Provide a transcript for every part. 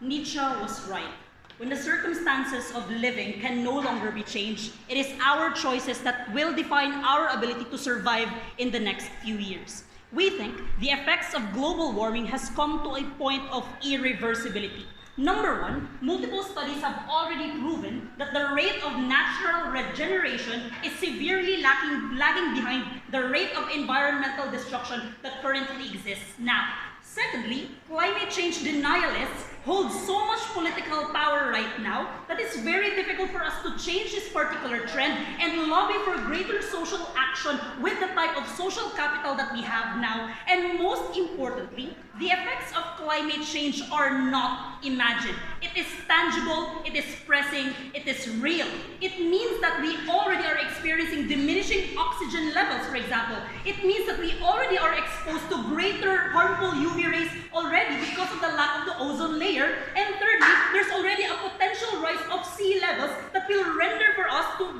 Nietzsche was right. When the circumstances of living can no longer be changed, it is our choices that will define our ability to survive in the next few years. We think the effects of global warming has come to a point of irreversibility. Number one, multiple studies have already proven that the rate of natural regeneration is severely lagging behind the rate of environmental destruction that currently exists now. Secondly, climate change denialists hold so much political power right now that it's very difficult for us to change this particular trend and lobby for greater social action with the type of social capital that we have now. And most importantly, the effects of climate change are not imagined. It is tangible, it is pressing, it is real. It means that we already are experiencing diminishing oxygen levels, for example. It means that we already are exposed to greater harmful UV rays already because of the lack of the ozone layer. And thirdly, there's already a potential rise of sea levels that will render for us to,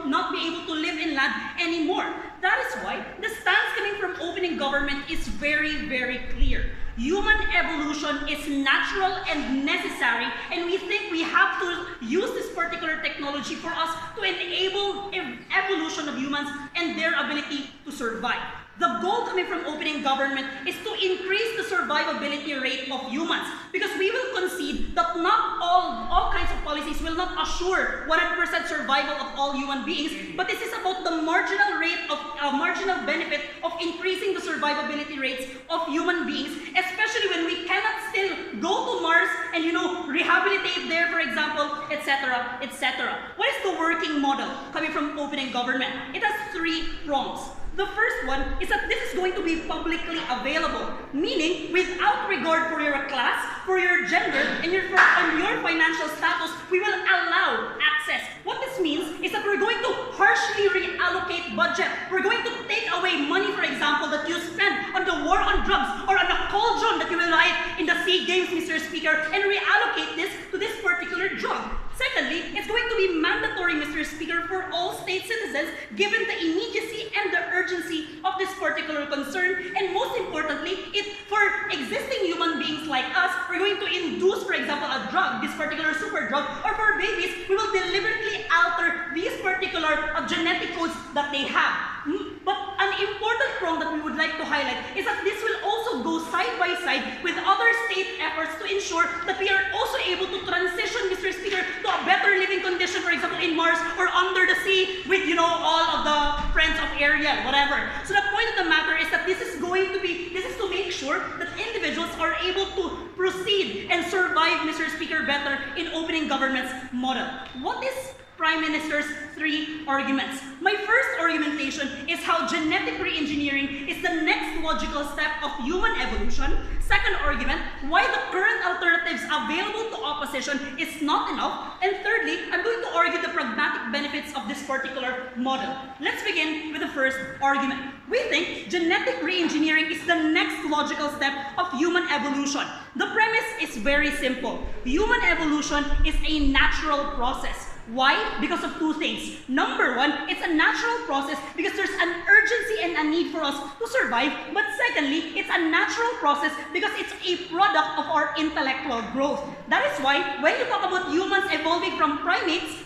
not be able to live in land anymore. That is why the stance coming from opening government is very, very clear. Human evolution is natural and necessary, and we think we have to use this particular technology for us to enable evolution of humans and their ability to survive. The goal coming from opening government is to increase the survivability rate of humans, because we will concede that not all kinds of policies will not assure 100% survival of all human beings, but this is about the marginal benefit of increasing the survivability rates of human beings, especially when we cannot still go to Mars and rehabilitate there, for example, etc., etc. What is the working model coming from opening government? It has 3 prongs. The first one is that this is going to be publicly available, meaning without regard for your class, for your gender, and your financial status, we will allow access. What this means is that we're going to harshly reallocate budget. We're going to take away money, for example, that you spend on the war on drugs or on the cauldron that you will light in the SEA Games, Mr. Speaker, and reallocate this to this particular drug. Secondly, it's going to be mandatory, Mr. Speaker, for all state citizens, given the immediacy and the urgency of this particular concern. And most importantly, for existing human beings like us, we're going to induce, for example, a drug, this particular super drug, or for babies, we will deliberately alter these particular genetic codes that they have. But an important prong that we would like to highlight is that this will also go side by side with other state efforts to ensure that we are also able to transition, Mr. Speaker, to a better living condition, for example, in Mars or under the sea with, all of the friends of Ariel, whatever. So the point of the matter is that this is to make sure that individuals are able to proceed and survive, Mr. Speaker, better in opening government's model. What is Prime Minister's 3 arguments? My first argumentation is how genetic re-engineering is the next logical step of human evolution. Second argument, why the current alternatives available to opposition is not enough. And thirdly, I'm going to argue the pragmatic benefits of this particular model. Let's begin with the first argument. We think genetic re-engineering is the next logical step of human evolution. The premise is very simple. Human evolution is a natural process. Why? Because of 2 things. Number one, it's a natural process because there's an urgency and a need for us to survive. But secondly, it's a natural process because it's a product of our intellectual growth. That is why when you talk about humans evolving from primates,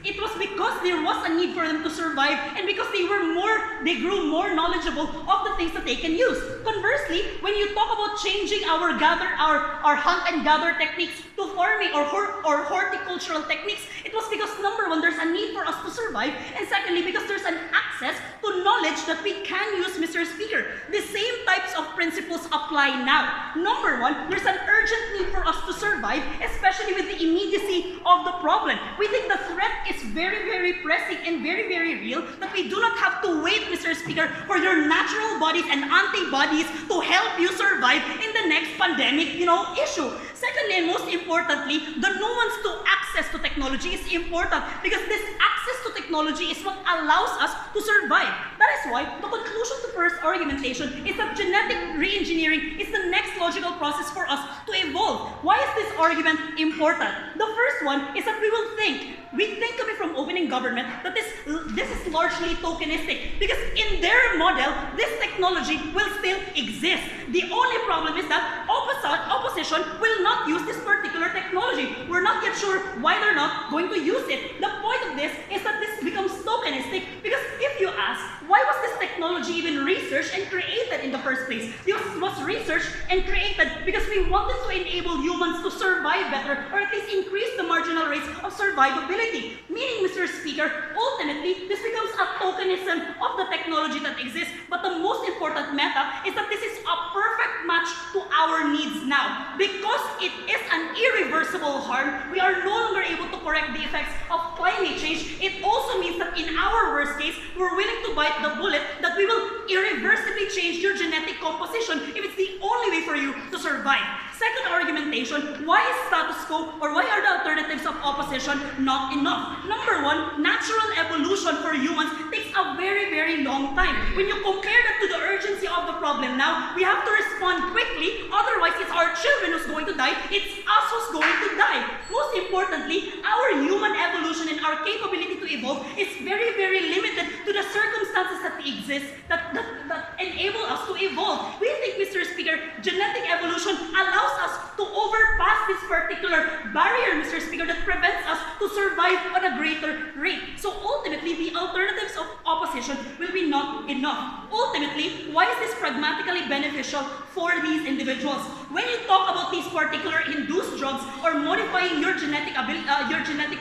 it was because there was a need for them to survive and because they grew more knowledgeable of the things that they can use. Conversely, when you talk about changing our hunt and gather techniques to farming or horticultural techniques, it was because number one, there's a need for us to survive, and secondly, because there's an access to knowledge that we can use, Mr. Speaker. The same types of principles apply now. Number one, there's an urgent need for us to survive, especially with the immediacy of the problem. We think the threat is very, very pressing and very, very real, that we do not have to wait, Mr. Speaker, for your natural bodies and antibodies to help you survive in the next pandemic, issue. Secondly, and most importantly, the nuance to access to technology is important because this access to technology is what allows us to survive. That is why the conclusion to first argumentation is that genetic re-engineering is the next logical process for us to evolve. Why is this argument important? The first one is that we think of it from opening government that this is largely tokenistic because in their model, this technology will still exist. The only problem is that opposition will not use this particular yet sure why they're not going to use it. The point of this is that this becomes tokenistic, because if you ask, why was this technology even researched and created in the first place? This was researched and created because we wanted to enable humans to survive better, or at least increase the marginal rates of survivability. Meaning, Mr. Speaker, ultimately, this becomes a tokenism of the technology that exists. But the most important meta is that this is a perfect match to our needs now. Because it is an irreversible harm, we are no longer able to correct the effects of climate change. It also means that in our worst case, we're willing to bite the bullet that we will irreversibly change your genetic composition if it's the only way for you to survive. Second argumentation, why is status quo, or why are the alternatives of opposition not enough? Number one, natural evolution for humans takes a very, very long time. When you compare that to the urgency of the problem now, we have to respond quickly, otherwise it's our children who's going to die, it's us who's going to die. Most importantly, our human evolution and our capability to evolve is very, very limited to the circumstances that exist that enable us to evolve. We think, Mr. Speaker, genetic evolution allows us to overpass this particular barrier, Mr. Speaker, that prevents us to survive on a greater rate. So ultimately, the alternatives of opposition will be not enough. Ultimately, why is this pragmatically beneficial for these individuals? When you talk about these particular induced drugs or modifying your genetic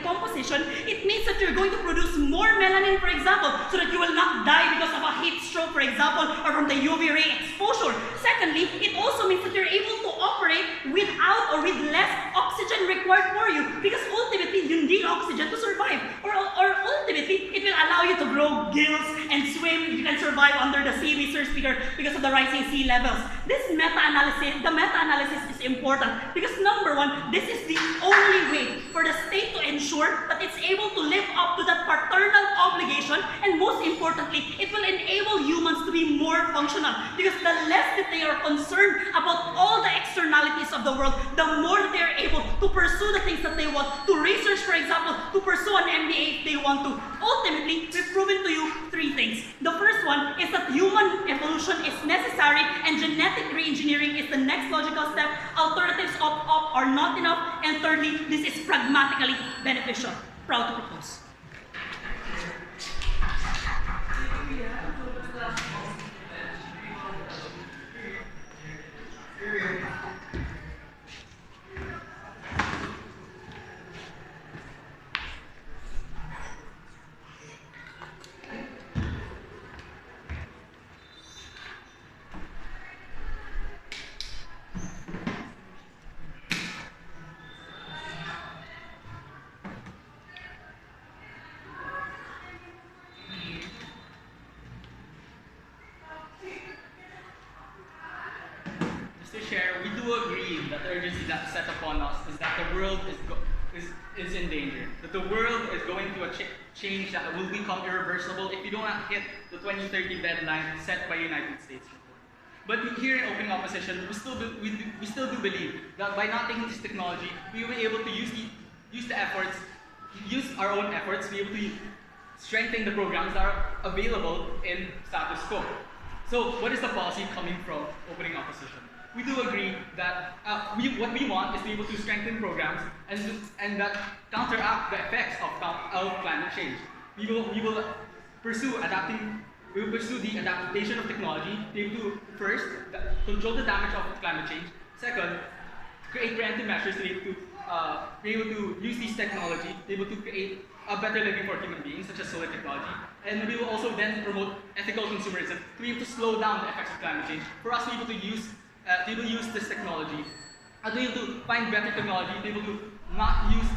composition, it means that you're going to produce more melanin, for example, so that you will not die because of a heat stroke, for example, or from the UV ray exposure. Secondly, it also means that you're able to operate without or with less oxygen required for you, because ultimately you need oxygen to survive. Or ultimately, it will allow you to grow gills and swim. You can survive under the sea, Mr. Speaker, because of the rising sea levels. This meta-analysis is important because number one, this is the only way for the state to ensure that it's able to live up to that paternal obligation, and most importantly, it will enable humans to be more functional, because the less that they are concerned about all the externalities of the world, the more that they are able to pursue the things that they want, to research, for example, to pursue an MBA if they want to. Ultimately, we've proven to you three things. The first one is that human evolution is necessary and genetic re-engineering is the next logical step. Alternatives are not enough. And thirdly, this is pragmatically beneficial. Proud to propose. We do agree that the urgency that's set upon us is that the world is in danger. That the world is going through a change that will become irreversible if you do not hit the 2030 deadline set by the United States. But here in opening opposition, we still do believe that by not taking this technology, we will be able to use our own efforts, be able to strengthen the programs that are available in status quo. So what is the policy coming from opening opposition? We do agree that what we want is to be able to strengthen programs and that counteract the effects of climate change. We will pursue the adaptation of technology, be able to first control the damage of climate change. Second, create preventive measures to be able to use these technology, be able to create a better living for human beings, such as solar technology. And we will also then promote ethical consumerism to be able to slow down the effects of climate change. For us to be able to use this technology, to be able to find better technology, to be able to not use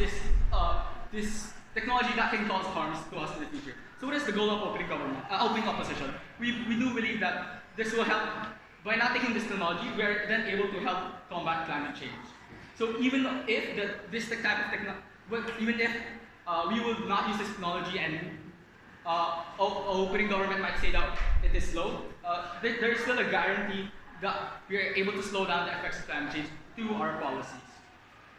this technology that can cause harms to us in the future. So what is the goal of opening opposition? We do believe that this will help. By not taking this technology, we are then able to help combat climate change. So even if we will not use this technology and opening government might say that it is slow, there is still a guarantee that we are able to slow down the effects of climate change through our policies.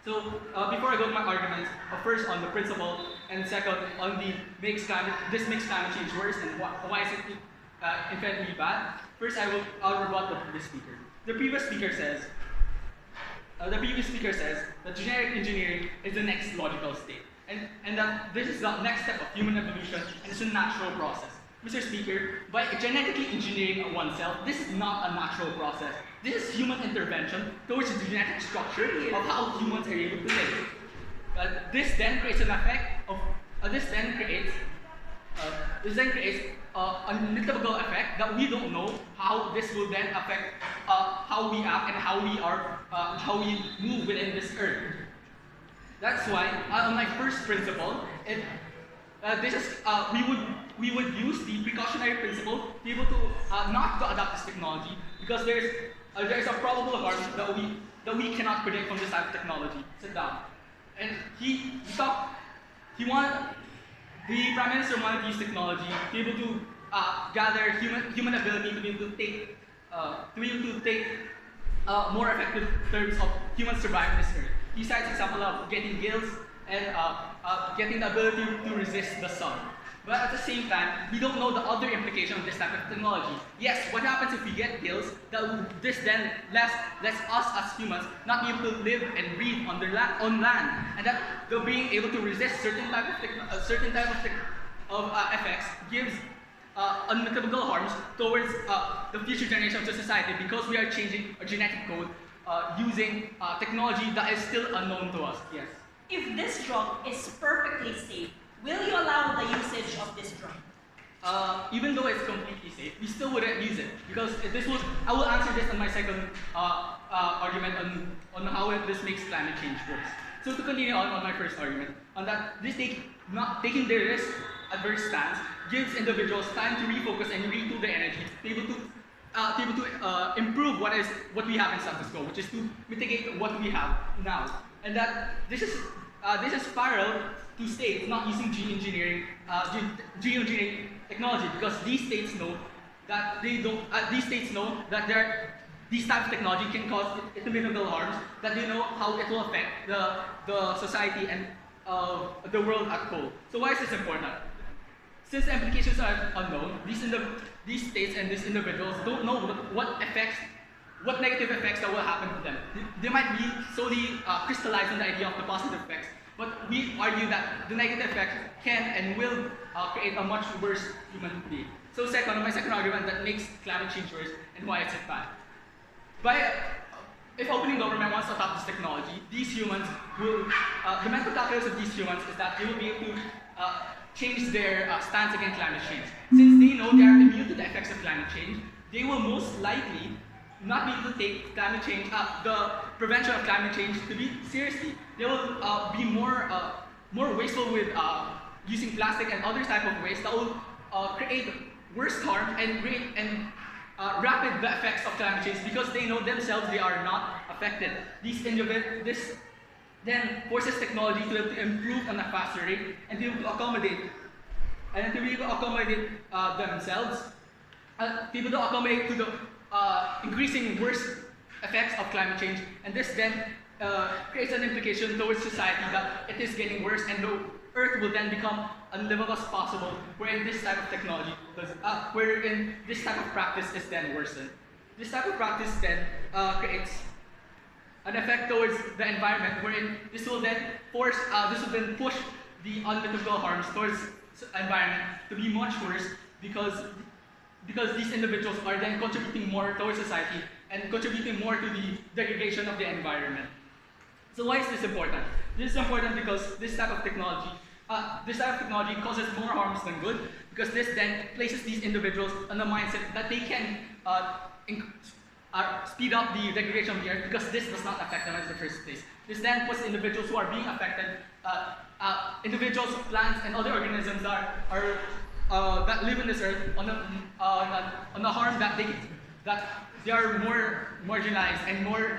So before I go to my arguments, first on the principle, and second on this makes climate change worse and why is it infinitely bad. First, I'll rebut the previous speaker. The previous speaker says the previous speaker says that genetic engineering is the next logical state, and that this is the next step of human evolution, and it's a natural process. Mr. Speaker, by genetically engineering oneself, this is not a natural process. This is human intervention towards the genetic structure of how humans are able to live. This then creates an effect of. This then creates a multiple effect that we don't know how this will then affect how we act and how we move within this earth. That's why on my first principle, we would use the precautionary principle to be able to not to adopt this technology because there's a probable harm that we cannot predict from this type of technology. Sit down. And the Prime Minister wanted to use technology to be able to gather human ability to be able to take more effective terms of human surviving this earth. He cites example of getting gills and getting the ability to resist the sun. But at the same time, we don't know the other implication of this type of technology. Yes, what happens if we get gills? This then lets us as humans not be able to live and breathe on land, and that being able to resist certain type of effects gives unmitigable harms towards the future generations of society because we are changing our genetic code using technology that is still unknown to us. Yes. If this drug is perfectly safe, will you allow the usage of this drug? Even though it's completely safe, we still wouldn't use it because I will answer this on my second argument on how this makes climate change worse. So to continue on my first argument, on that not taking the risk adverse stance gives individuals time to refocus and retool their energy to be able to improve what we have in status quo, which is to mitigate what we have now, and that this is parallel to states not using geoengineering technology because these states know that these types of technology can cause irreparable harms, that they know how it will affect the society and the world as a whole. So why is this important? Since the implications are unknown, these states and these individuals don't know what negative effects that will happen to them. They might be solely crystallized on the idea of the positive effects, but we argue that the negative effects can and will create a much worse human being. So my second argument that makes climate change worse and why it's bad. If opening government wants to adopt this technology, these humans will, the mental calculus of these humans is that they will be able to change their stance against climate change. Since they know they are immune to the effects of climate change, they will most likely not be able to take climate change, the prevention of climate change to be seriously. They will be more wasteful with using plastic and other type of waste that will create worse harm and rapid the effects of climate change because they know themselves they are not affected. This then forces technology to be able to improve on a faster rate and to be able to accommodate themselves, to be able to accommodate to the increasing worse effects of climate change, and this then creates an implication towards society that it is getting worse and the Earth will then become unlivable as possible, wherein this type of technology, wherein this type of practice is then worsened. This type of practice then creates an effect towards the environment, wherein this will then push the unmitigable harms towards the environment to be much worse because these individuals are then contributing more towards society and contributing more to the degradation of the environment. So why is this important? This is important because this type of technology causes more harms than good, because this then places these individuals on the mindset that they can speed up the degradation of the earth because this does not affect them in the first place. This then puts individuals who are being affected, individuals, plants, and other organisms that live in this earth on the harm that they are more marginalized and more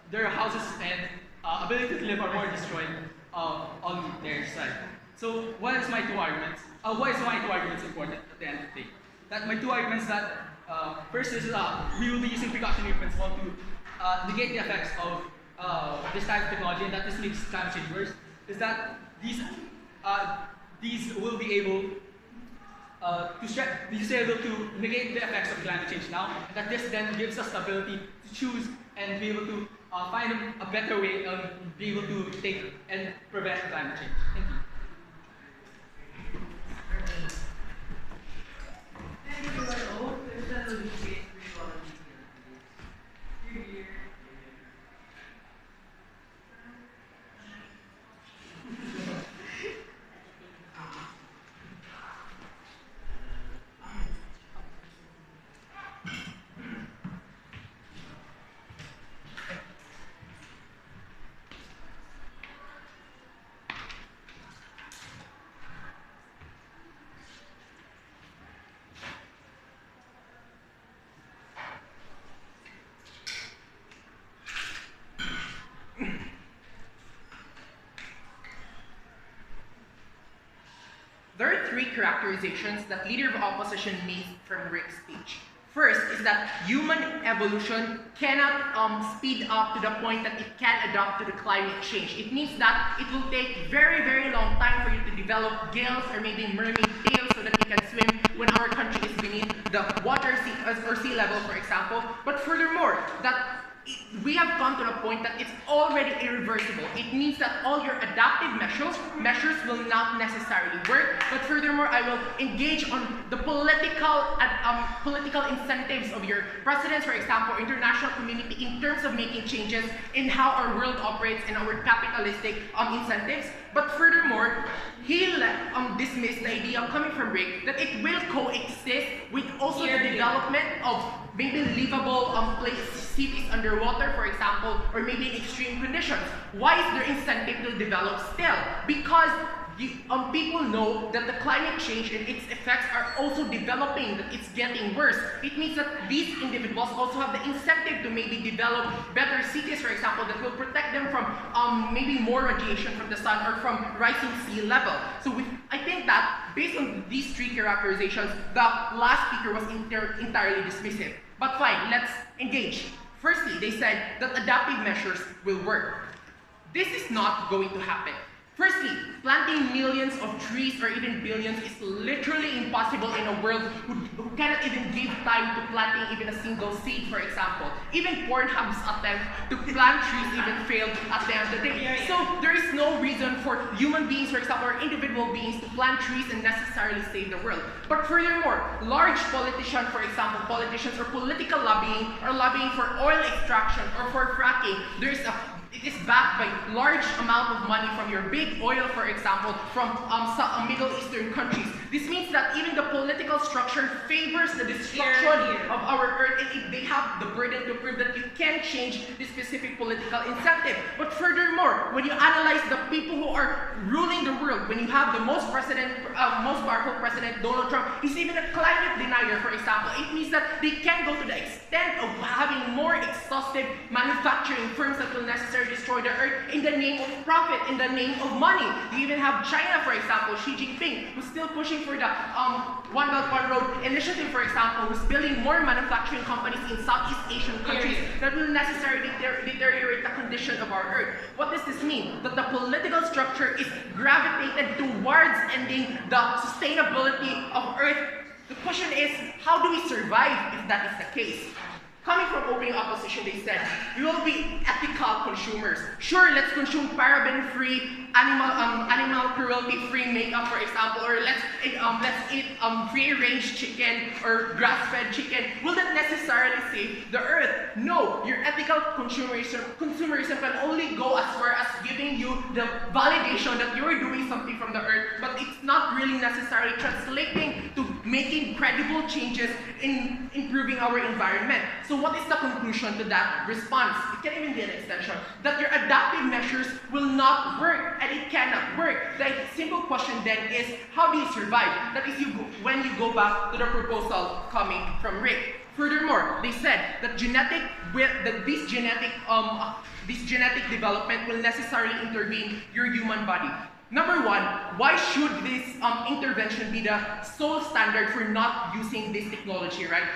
their houses and ability to live are more destroyed on their side. So what is my two arguments? Why is my two arguments important at the end of the day? That my two arguments that first is we will be using precautionary principle to negate the effects of this type of technology, and that this makes climate change worse. Is that these will be able to negate the effects of climate change now, and that this then gives us the ability to choose and be able to find a better way of being able to take and prevent climate change. Thank you. There are three characterizations that Leader of Opposition made from Rick's speech. First is that human evolution cannot speed up to the point that it can adapt to the climate change. It means that it will take very, very long time for you to develop gills or maybe mermaid tails so that you can swim when our country is beneath the water or sea level, for example. But furthermore, that we have come to the point that it's already irreversible. It means that all your adaptive measures will not necessarily work. But furthermore, I will engage on the political incentives of your presidents, for example, international community, in terms of making changes in how our world operates and our capitalistic incentives. But furthermore, he dismissed the idea coming from Rick that it will coexist with also the development of maybe livable cities underwater, for example, or maybe in extreme conditions. Why is there incentive to develop still? Because people know that the climate change and its effects are also developing, that it's getting worse. It means that these individuals also have the incentive to maybe develop better cities, for example, that will protect them from maybe more radiation from the sun or from rising sea level. So I think that based on these three characterizations, the last speaker was entirely dismissive. But fine, let's engage. Firstly, they said that adaptive measures will work. This is not going to happen. Firstly, planting millions of trees or even billions is literally impossible in a world who cannot even give time to planting even a single seed, for example. Even Pornhub's attempt to plant trees even failed at the end of the day. So there is no reason for human beings, for example, or individual beings to plant trees and necessarily save the world. But furthermore, large politicians, for example, politicians or political lobbying are lobbying for oil extraction or for fracking. It is backed by large amount of money from your big oil, for example, from some Middle Eastern countries. This means that even the political structure favors the destruction of our earth, and they have the burden to prove that you can change this specific political incentive. But furthermore, when you analyze the people who are ruling the world, when you have the most powerful president, Donald Trump, he's even a climate denier, for example. It means that they can go to the extent of having more exhaustive manufacturing firms that will necessarily destroy the earth in the name of profit, in the name of money. You even have China, for example, Xi Jinping, who's still pushing for the One Belt One Road initiative, for example, who's building more manufacturing companies in Southeast Asian countries that will necessarily deteriorate the condition of our earth. What does this mean? That the political structure is gravitated towards ending the sustainability of earth. The question is, how do we survive if that is the case? Coming from opening opposition, they said, we will be ethical consumers. Sure, let's consume paraben-free, animal cruelty-free makeup, for example, or let's eat free-range chicken or grass-fed chicken. Will that necessarily save the earth? No, your ethical consumerism can only go as far as giving you the validation that you're doing something from the earth, but it's not really necessarily translating to making credible changes in improving our environment. So what is the conclusion to that response? It can even be an extension. That your adaptive measures will not work, and it cannot work. The simple question then is, how do you survive? That is, when you go back to the proposal coming from Rick. Furthermore, they said that this genetic development will necessarily intervene your human body. Number one, why should this intervention be the sole standard for not using this technology, right?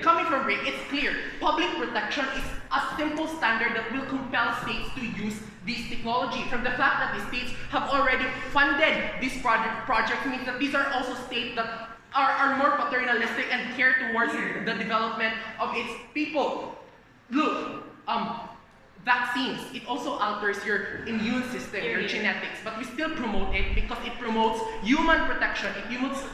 Coming from Rick, it's clear. Public protection is a simple standard that will compel states to use this technology. From the fact that the states have already funded this project means that these are also states that are more paternalistic and care towards the development of its people. Look, vaccines, it also alters your immune system, your genetics, but we still promote it because it promotes human protection,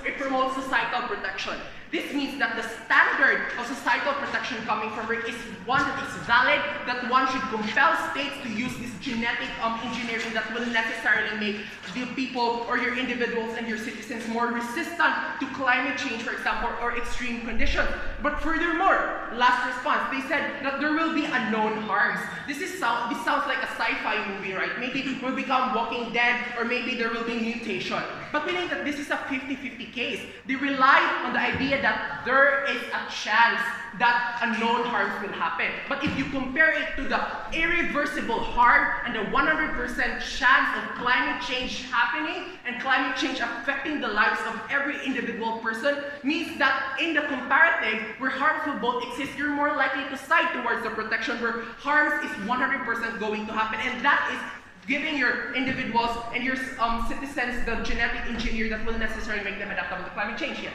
it promotes societal protection. This means that the standard of societal protection coming from Rick is one that is valid, that one should compel states to use this genetic engineering that will necessarily make the people or your individuals and your citizens more resistant to climate change, for example, or extreme conditions. But furthermore, last response, they said that there will be unknown harms. This sounds like a sci-fi movie, right? Maybe we'll become Walking Dead, or maybe there will be mutation. But we think that this is a 50-50 case. They rely on the idea that there is a chance that unknown harms will happen. But if you compare it to the irreversible harm and the 100% chance of climate change happening and climate change affecting the lives of every individual person, means that in the comparative, where harmful both exist, you're more likely to side towards the protection where harms is 100% going to happen. And that is giving your individuals and your citizens the genetic engineer that will necessarily make them adaptable to climate change. Yes?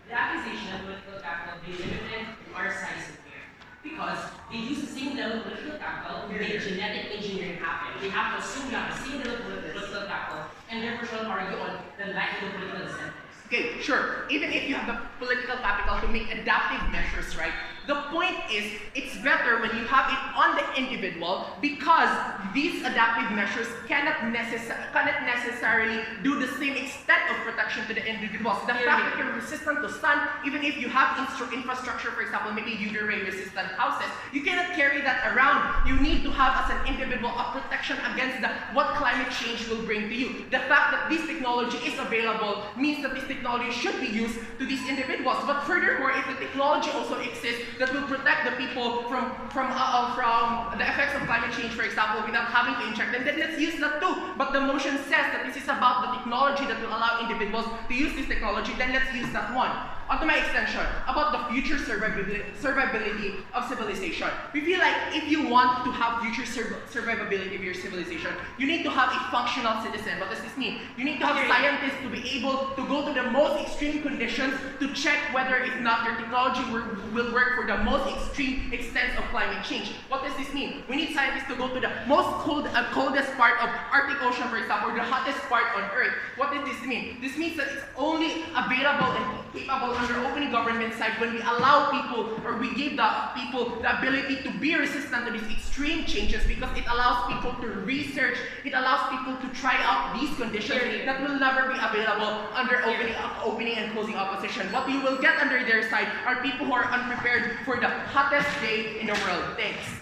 The accusation of political capital they limited our size of care because they use the same level of political capital to make genetic engineering happen. They have to assume you have the same level of political capital and therefore shall argue on the lack of political incentives. Okay, sure. Even if you have the political capital to make adaptive measures, right? The point is, it's better when you have it on the individual because these adaptive measures cannot necessarily do the same extent of protection to the individuals. The fact that you're resistant to sun, even if you have infrastructure, for example, maybe UV ray resistant houses, you cannot carry that around. You need to have as an individual a protection against what climate change will bring to you. The fact that this technology is available means that this technology should be used to these individuals. But furthermore, if the technology also exists that will protect the people from the effects of climate change, for example, without having to inject them, then let's use that too. But the motion says that this is about the technology that will allow individuals to use this technology, then let's use that one. Onto my extension, about the future survivability of civilization. We feel like if you want to have future survivability of your civilization, you need to have a functional citizen. What does this mean? You need to have scientists to be able to go to the most extreme conditions to check whether if not your technology will work for the most extreme extents of climate change. What does this mean? We need scientists to go to the most coldest part of Arctic Ocean, for example, or the hottest part on Earth. What does this mean? This means that it's only available and capable under opening government side when we allow people, or we give the people the ability to be resistant to these extreme changes, because it allows people to research, it allows people to try out these conditions that will never be available under opening and closing opposition. What you will get under their side are people who are unprepared for the hottest day in the world. Thanks.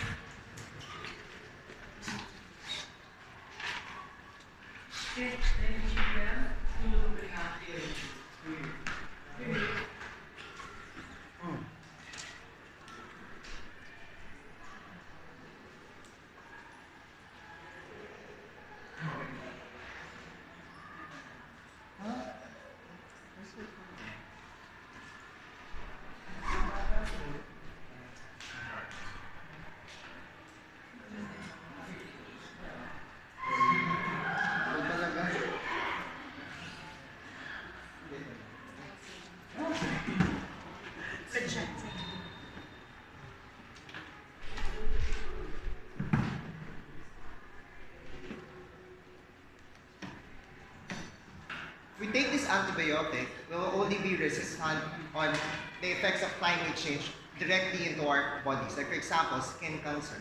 We take this antibiotic, we will only be resistant on the effects of climate change directly into our bodies. Like for example, skin cancer,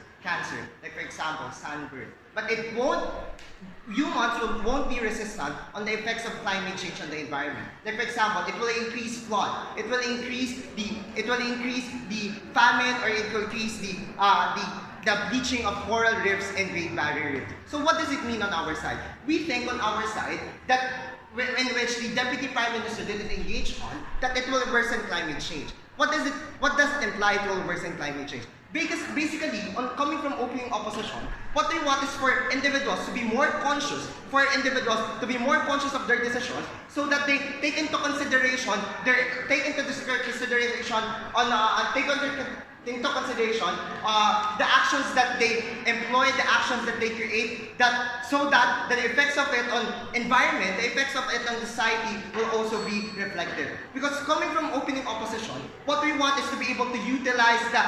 like for example, sunburn. But humans won't be resistant on the effects of climate change on the environment. Like for example, it will increase flood, it will increase the famine, or it will increase the bleaching of coral reefs and Great Barrier Reef. So what does it mean on our side? We think on our side that in which the Deputy Prime Minister didn't engage on, that it will worsen climate change. What does it imply it will worsen climate change? Because basically, coming from opening opposition, what they want is for individuals to be more conscious, of their decisions, so that they take into consideration the actions that they employ, the actions that they create, so that the effects of it on environment, the effects of it on society will also be reflected. Because coming from opening opposition, what we want is to be able to utilize the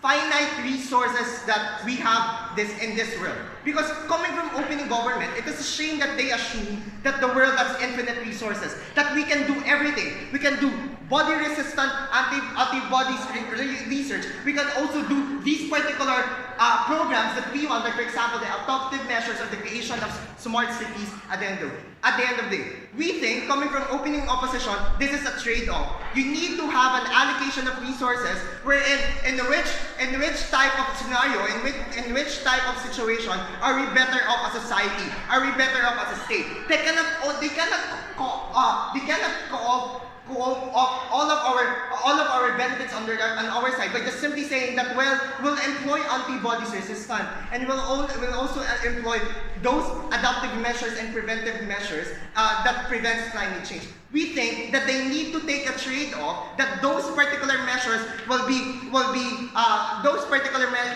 finite resources that we have in this world. Because coming from opening government, it is a shame that they assume that the world has infinite resources, that we can do everything. We can do body-resistant antibodies research. We can also do these particular programs that we want, like for example, the adoptive measures of the creation of smart cities at the end of the day. We think, coming from opening opposition, this is a trade-off. You need to have an allocation of resources wherein in which type of scenario, in which type of situation are we better off as a society? Are we better off as a state? They cannot all of our benefits on our side by just simply saying that, well, we'll employ antibodies resistant and we'll also employ those adaptive measures and preventive measures that prevents climate change. We think that they need to take a trade-off, that those particular measures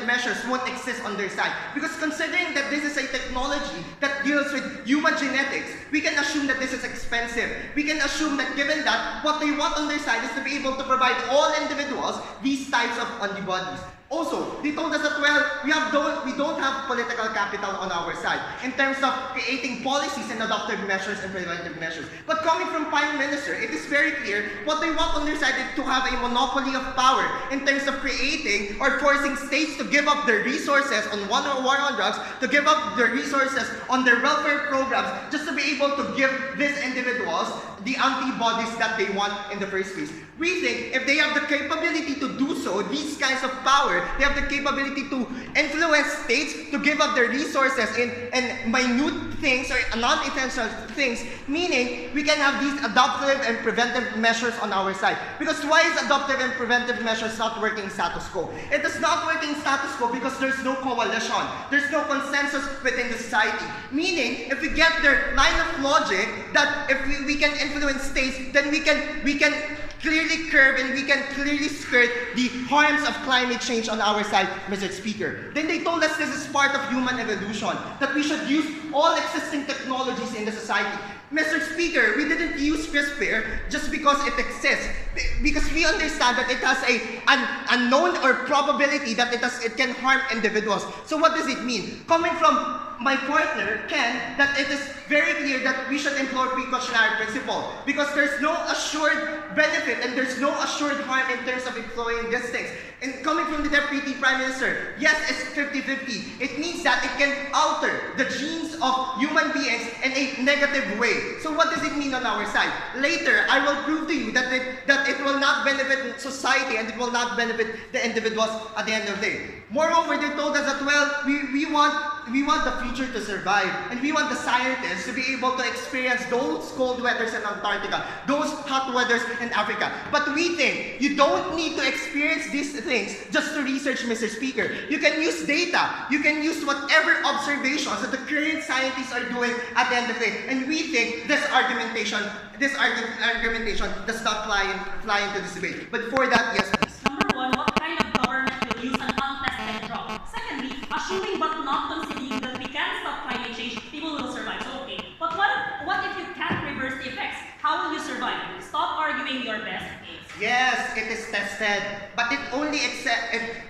measures won't exist on their side. Because considering that this is a technology that deals with human genetics, we can assume that this is expensive. We can assume that given that, what they want on their side is to be able to provide all individuals these types of antibodies. Also, they told us that, well, we don't have political capital on our side in terms of creating policies and adoptive measures and preventive measures. But coming from Prime Minister, it is very clear what they want on their side is to have a monopoly of power in terms of creating or forcing states to give up their resources on war on drugs, to give up their resources on their welfare programs, just to be able to give these individuals the antibodies that they want in the first place. We think if they have the capability to do so, these kinds of power, they have the capability to influence states to give up their resources in minute things or non-essential things, meaning we can have these adoptive and preventive measures on our side. Because why is adoptive and preventive measures not working status quo? It is not working status quo because there's no coalition, there's no consensus within the society. Meaning, if we get their line of logic that if we can influence states, then we can clearly curb and we can clearly skirt the harms of climate change on our side, Mr. Speaker. Then they told us this is part of human evolution, that we should use all existing technologies in the society. Mr. Speaker, we didn't use CRISPR just because it exists, because we understand that it has an unknown or probability that it can harm individuals. So what does it mean? Coming from my partner, Ken, that it is very clear that we should employ precautionary principle because there's no assured benefit and there's no assured harm in terms of employing these things. And coming from the Deputy Prime Minister, yes, it's 50-50. It means that it can alter the genes of human beings in a negative way. So what does it mean on our side? Later, I will prove to you that it will not benefit society and it will not benefit the individuals at the end of the day. Moreover, they told us that, well, we want the future to survive and we want the scientists to be able to experience those cold weathers in Antarctica, those hot weathers in Africa. But we think you don't need to experience these things just to research, Mr. Speaker. You can use data. You can use whatever observations that the current scientists are doing at the end of the day. And we think this argumentation does not fly into this debate. But for that, yes, please. Number one, what kind of government will use an untested drug? Secondly, assuming but not considering that we can stop climate change, people will survive. So okay. But what if you can't reverse the effects? How will you survive? Stop arguing your best case. Yes, it is tested, but it only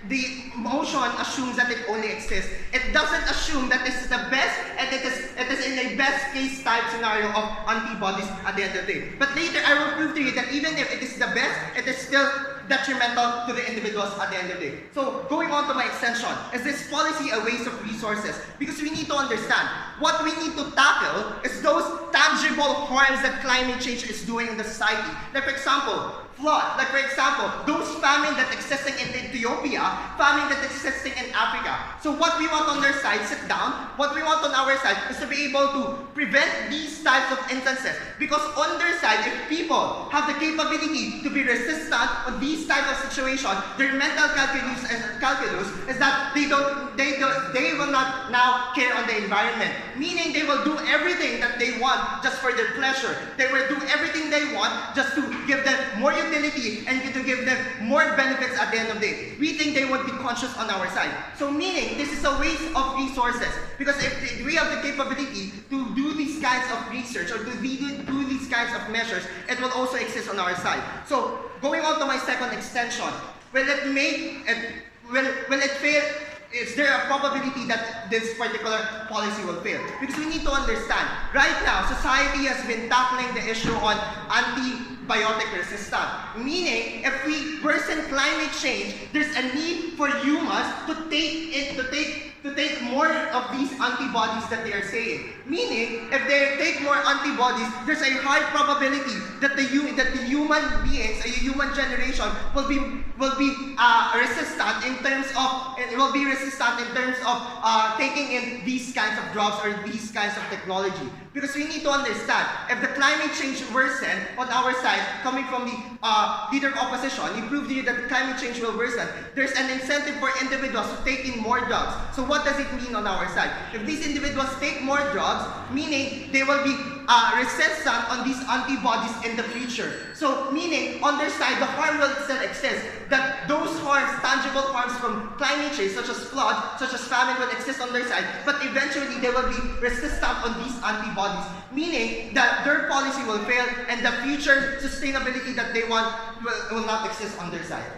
the motion assumes that it only exists. It doesn't assume that this is the best, and it is in a best case type scenario of antibodies at the end of the day. But later I will prove to you that even if it is the best, it is still detrimental to the individuals at the end of the day. So going on to my extension, is this policy a waste of resources? Because we need to understand, what we need to tackle is those tangible harms that climate change is doing in the society. Like for example, flood. Like for example, those famine that existing in Ethiopia, famine that existing in Africa. So what we want on their side, sit down, what we want on our side is to be able to prevent these types of instances. Because on their side, if people have the capability to be resistant on these types of situations, their mental calculus is that they will not now care on the environment. Meaning they will do everything that they want just for their pleasure. They will do everything they want just to give them more utility and to give them more benefits at the end of the day. We think they would be conscious on our side. So meaning this is a waste of resources, because if we have the capability to do these kinds of research or to do these kinds of measures, it will also exist on our side. So going on to my second extension, well, will it fail? Is there a probability that this particular policy will fail? Because we need to understand, right now, society has been tackling the issue on antibiotic resistance. Meaning, if we worsen climate change, there's a need for humans to take more of these antibodies that they are saying. Meaning, if they take more antibodies, there's a high probability that the human beings, a human generation, will be resistant in terms of taking in these kinds of drugs or these kinds of technology. Because we need to understand, if the climate change worsen on our side, coming from the leader of opposition, he proved here that the climate change will worsen. There's an incentive for individuals to take in more drugs. So what does it mean on our side? If these individuals take more drugs, meaning they will be resistant on these antibodies in the future. So meaning on their side, the harm will still exist. That those harms, tangible harms from climate change, such as flood, such as famine, will exist on their side. But eventually they will be resistant on these antibodies. Meaning that their policy will fail and the future sustainability that they want will not exist on their side.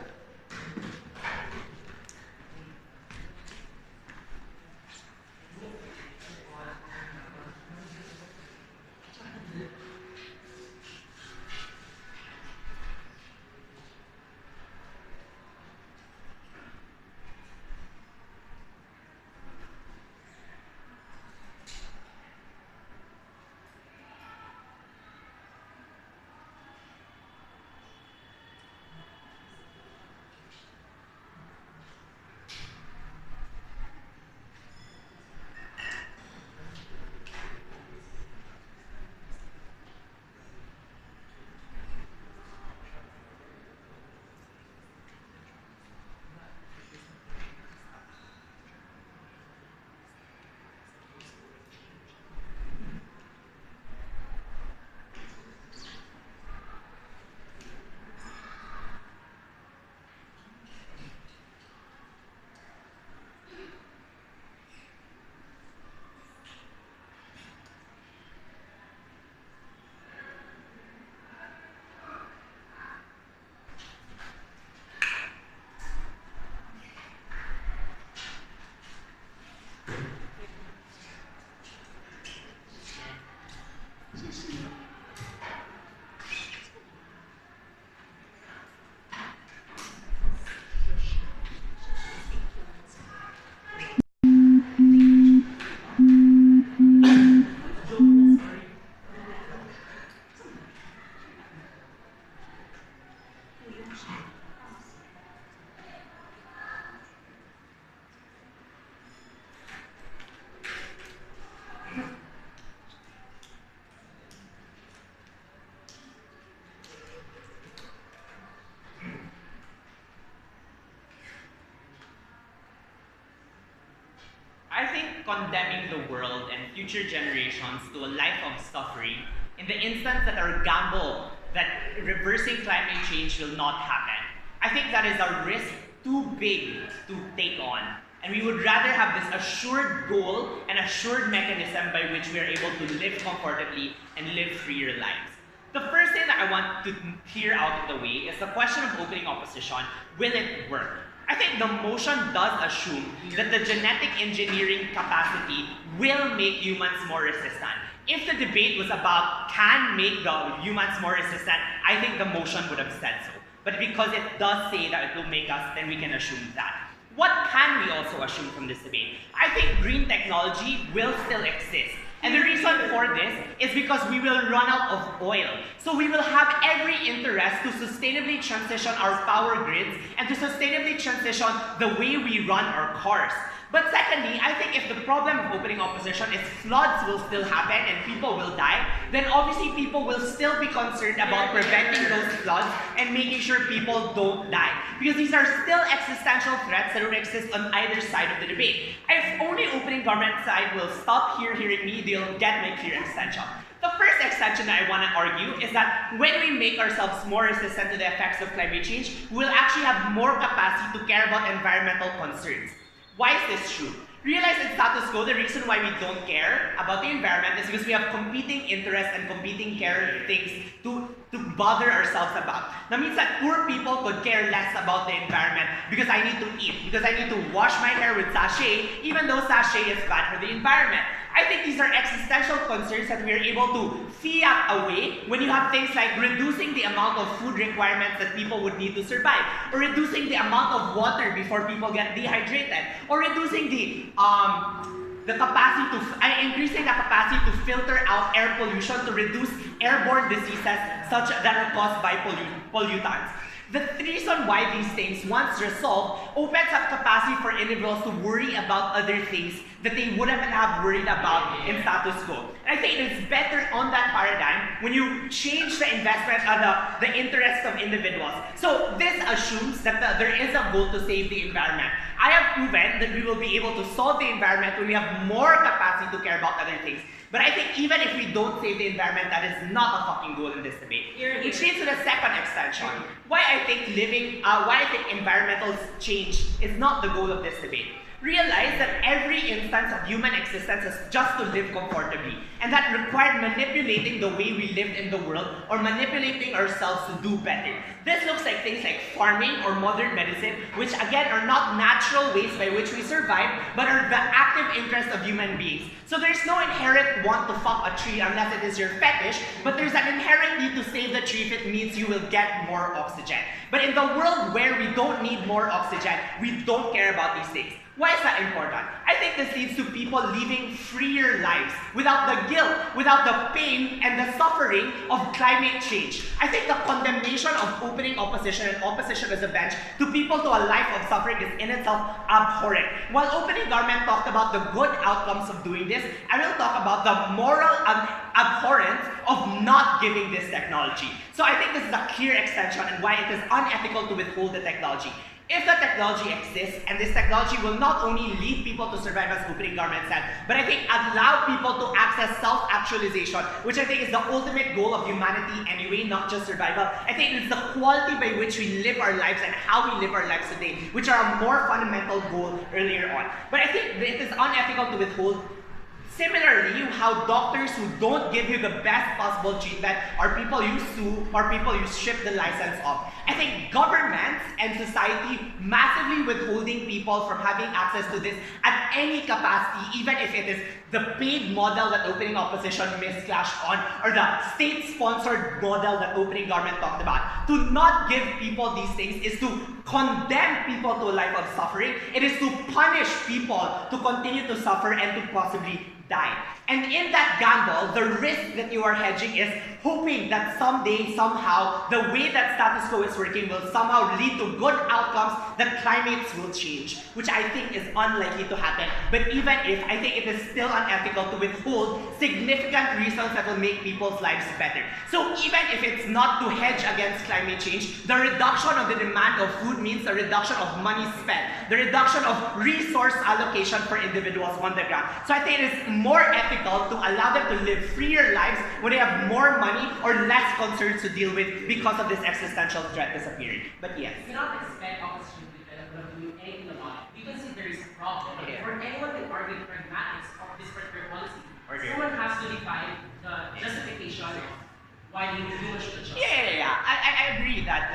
I think condemning the world and future generations to a life of suffering in the instance that our gamble that reversing climate change will not happen, I think that is a risk too big to take on. And we would rather have this assured goal and assured mechanism by which we are able to live comfortably and live freer lives. The first thing that I want to clear out of the way is the question of opening opposition. Will it work? I think the motion does assume that the genetic engineering capacity will make humans more resistant. If the debate was about can make the humans more resistant, I think the motion would have said so. But because it does say that it will make us, then we can assume that. What can we also assume from this debate? I think green technology will still exist. And the reason for this is because we will run out of oil. So we will have every interest to sustainably transition our power grids and to sustainably transition the way we run our cars. But secondly, I think if the problem of opening opposition is floods will still happen and people will die, then obviously people will still be concerned about preventing those floods and making sure people don't die. Because these are still existential threats that will exist on either side of the debate. If only opening government side will stop here hearing me, they'll get my clear extension. The first extension that I want to argue is that when we make ourselves more resistant to the effects of climate change, we'll actually have more capacity to care about environmental concerns. Why is this true? Realize in status quo, the reason why we don't care about the environment is because we have competing interests and competing care things to bother ourselves about. That means that poor people could care less about the environment because I need to eat, because I need to wash my hair with sachet, even though sachet is bad for the environment. I think these are existential concerns that we are able to fiat away when you have things like reducing the amount of food requirements that people would need to survive, or reducing the amount of water before people get dehydrated, or reducing the capacity to increasing the capacity to filter out air pollution to reduce airborne diseases such that are caused by pollutants. The reason why these things, once resolved, opens up capacity for individuals to worry about other things that they wouldn't have worried about in status quo. And I think it's better on that paradigm when you change the investment of the interests of individuals. So this assumes that there is a goal to save the environment. I have proven that we will be able to solve the environment when we have more capacity to care about other things. But I think even if we don't save the environment, that is not a fucking goal in this debate. Which leads to the second extension. Why I think environmental change is not the goal of this debate. Realize that every instance of human existence is just to live comfortably, and that required manipulating the way we lived in the world or manipulating ourselves to do better. This looks like things like farming or modern medicine, which again are not natural ways by which we survive, but are the active interest of human beings. So there's no inherent want to fuck a tree unless it is your fetish, but there's an inherent need to save the tree if it means you will get more oxygen. But in the world where we don't need more oxygen, we don't care about these things. Why is that important? I think this leads to people living freer lives without the guilt, without the pain and the suffering of climate change. I think the condemnation of opening opposition and opposition as a bench to people to a life of suffering is in itself abhorrent. While opening government talked about the good outcomes of doing this, I will talk about the moral abhorrence of not giving this technology. So I think this is a clear extension and why it is unethical to withhold the technology. If the technology exists, and this technology will not only lead people to survive as opening government said, but I think allow people to access self-actualization, which I think is the ultimate goal of humanity anyway, not just survival. I think it's the quality by which we live our lives and how we live our lives today, which are a more fundamental goal earlier on. But I think it is unethical to withhold. Similarly, how doctors who don't give you the best possible treatment are people you sue or people you strip the license of. I think governments and society massively withholding people from having access to this at any capacity, even if it is the paid model that opening opposition misclashed on, or the state-sponsored model that opening government talked about. To not give people these things is to condemn people to a life of suffering. It is to punish people to continue to suffer and to possibly die. And in that gamble, the risk that you are hedging is hoping that someday, somehow, the way that status quo is working will somehow lead to good outcomes, that climates will change, which I think is unlikely to happen. But even if, I think it is still unethical to withhold significant reasons that will make people's lives better. So even if it's not to hedge against climate change, the reduction of the demand of food means the reduction of money spent, the reduction of resource allocation for individuals on the ground. So I think it is more ethical to allow them to live freer lives when they have more money or less concerns to deal with because of this existential threat disappearing. But yes. You cannot expect opposition to do anything about it. You can see there is a problem. Okay. For anyone to argue the pragmatics of this particular policy, Okay. someone has to define the justification of why you should adjust. Yeah. I agree that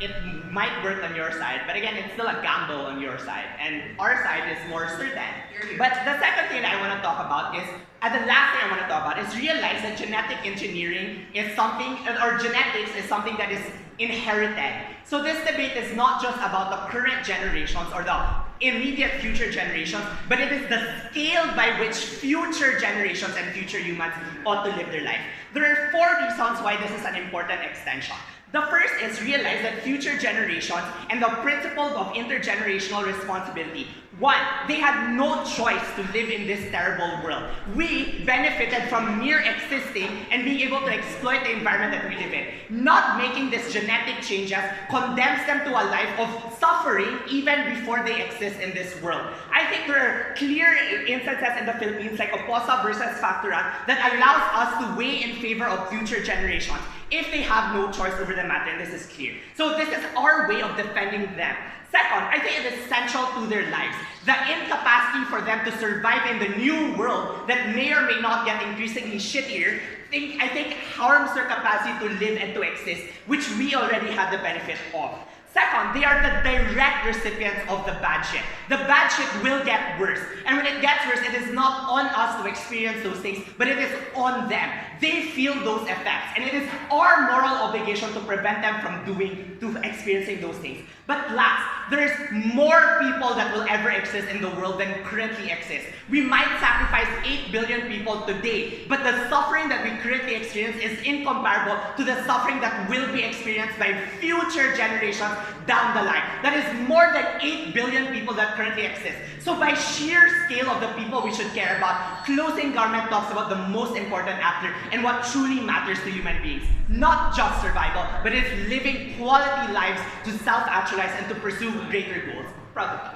it might work on your side, but again, it's still a gamble on your side, and our side is more certain. But the second thing that I want to talk about is, and the last thing I want to talk about is realize that genetic engineering is something, or genetics is something that is inherited. So this debate is not just about the current generations or the immediate future generations, but it is the scale by which future generations and future humans ought to live their life. There are 4 reasons why this is an important extension. The first is realize that future generations and the principle of intergenerational responsibility. 1, they had no choice to live in this terrible world. We benefited from mere existing and being able to exploit the environment that we live in. Not making these genetic changes condemns them to a life of suffering even before they exist in this world. I think there are clear instances in the Philippines like Oposa versus Factoran that allows us to weigh in favor of future generations. if they have no choice over the matter, and this is clear. So this is our way of defending them. Second, I think it is central to their lives. The incapacity for them to survive in the new world that may or may not get increasingly shittier, I think harms their capacity to live and to exist, which we already had the benefit of. Second, they are the direct recipients of the bad shit. The bad shit will get worse. And when it gets worse, it is not on us to experience those things, but it is on them. They feel those effects. And it is our moral obligation to prevent them from experiencing those things. But last, there's more people that will ever exist in the world than currently exist. We might sacrifice 8 billion people today, but the suffering that we currently experience is incomparable to the suffering that will be experienced by future generations down the line. That is more than 8 billion people that currently exist. So by sheer scale of the people we should care about, closing government talks about the most important actor and what truly matters to human beings. Not just survival, but it's living quality lives to self-actualize and to pursue greater goals. Proud of us.